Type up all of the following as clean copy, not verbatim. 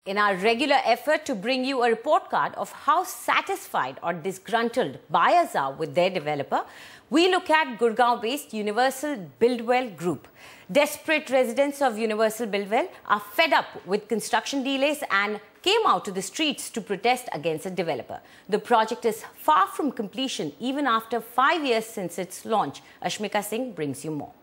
In our regular effort to bring you a report card of how satisfied or disgruntled buyers are with their developer, we look at Gurgaon-based Universal Buildwell Group. Desperate residents of Universal Buildwell are fed up with construction delays and came out to the streets to protest against a developer. The project is far from completion even after 5 years since its launch. Ashmika Singh brings you more.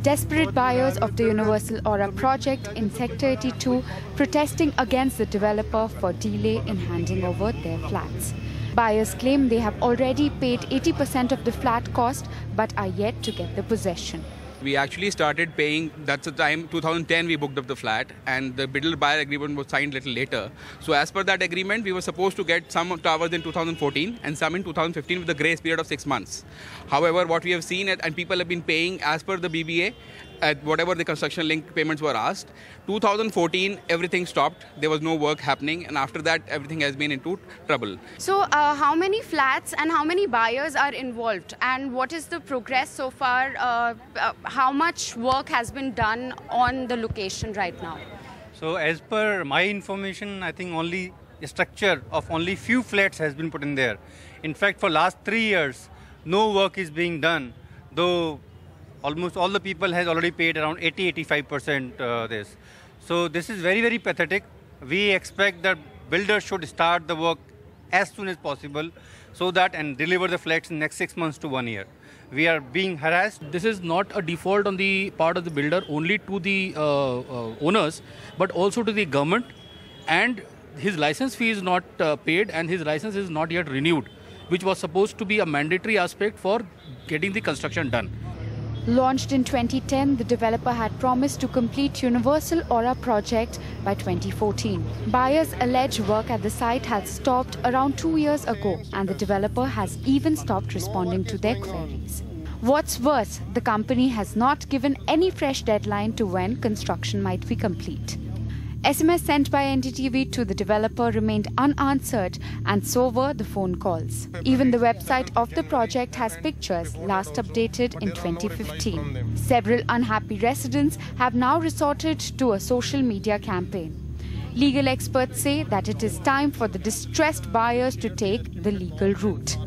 Desperate buyers of the Universal Aura project in Sector 82 protesting against the developer for delay in handing over their flats. Buyers claim they have already paid 80% of the flat cost but are yet to get the possession. We actually started paying, that's the time, 2010 we booked up the flat, and the builder-buyer agreement was signed a little later. So as per that agreement, we were supposed to get some towers in 2014 and some in 2015 with a grace period of 6 months. However, what we have seen, and people have been paying as per the BBA, at whatever the construction link payments were asked. 2014, everything stopped. There was no work happening, and after that, everything has been into trouble. So, how many flats and how many buyers are involved, and what is the progress so far? How much work has been done on the location right now? So, as per my information, I think only a structure of only few flats has been put in there. In fact, for last 3 years, no work is being done, though almost all the people has already paid around 80-85% this. So this is very, very pathetic. We expect that builders should start the work as soon as possible so that and deliver the flats in the next 6 months to 1 year. We are being harassed. This is not a default on the part of the builder only to the owners, but also to the government, and his license fee is not paid and his license is not yet renewed, which was supposed to be a mandatory aspect for getting the construction done. Launched in 2010, the developer had promised to complete Universal Aura project by 2014. Buyers allege work at the site had stopped around 2 years ago, and the developer has even stopped responding to their queries. What's worse, the company has not given any fresh deadline to when construction might be complete. SMS sent by NDTV to the developer remained unanswered, and so were the phone calls. Even the website of the project has pictures last updated in 2015. Several unhappy residents have now resorted to a social media campaign. Legal experts say that it is time for the distressed buyers to take the legal route.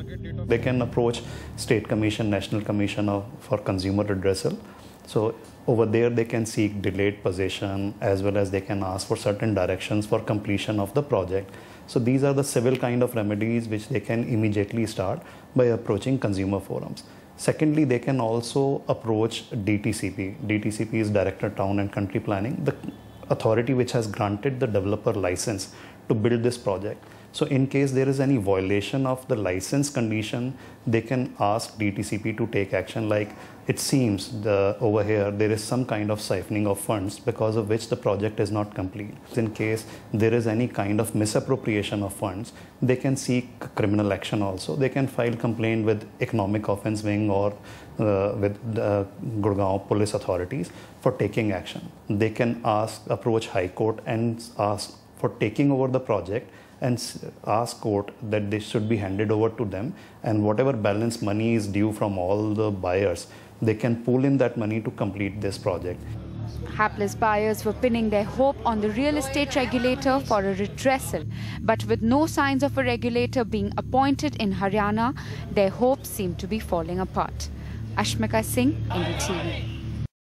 They can approach State Commission, National Commission for Consumer Redressal. So over there they can seek delayed possession, as well as they can ask for certain directions for completion of the project. So these are the civil kind of remedies which they can immediately start by approaching consumer forums. Secondly, they can also approach DTCP. DTCP is Director Town and Country Planning, the authority which has granted the developer license to build this project. So in case there is any violation of the license condition, they can ask DTCP to take action. Like it seems over here there is some kind of siphoning of funds because of which the project is not complete. In case there is any kind of misappropriation of funds, they can seek criminal action also. They can file complaint with Economic Offence Wing or with the Gurgaon police authorities for taking action. They can approach High Court and ask for taking over the project and ask court that this should be handed over to them, and whatever balance money is due from all the buyers, they can pool in that money to complete this project. Hapless buyers were pinning their hope on the real estate regulator for a redressal, but with no signs of a regulator being appointed in Haryana, their hopes seem to be falling apart. Ashmika Singh, NDTV.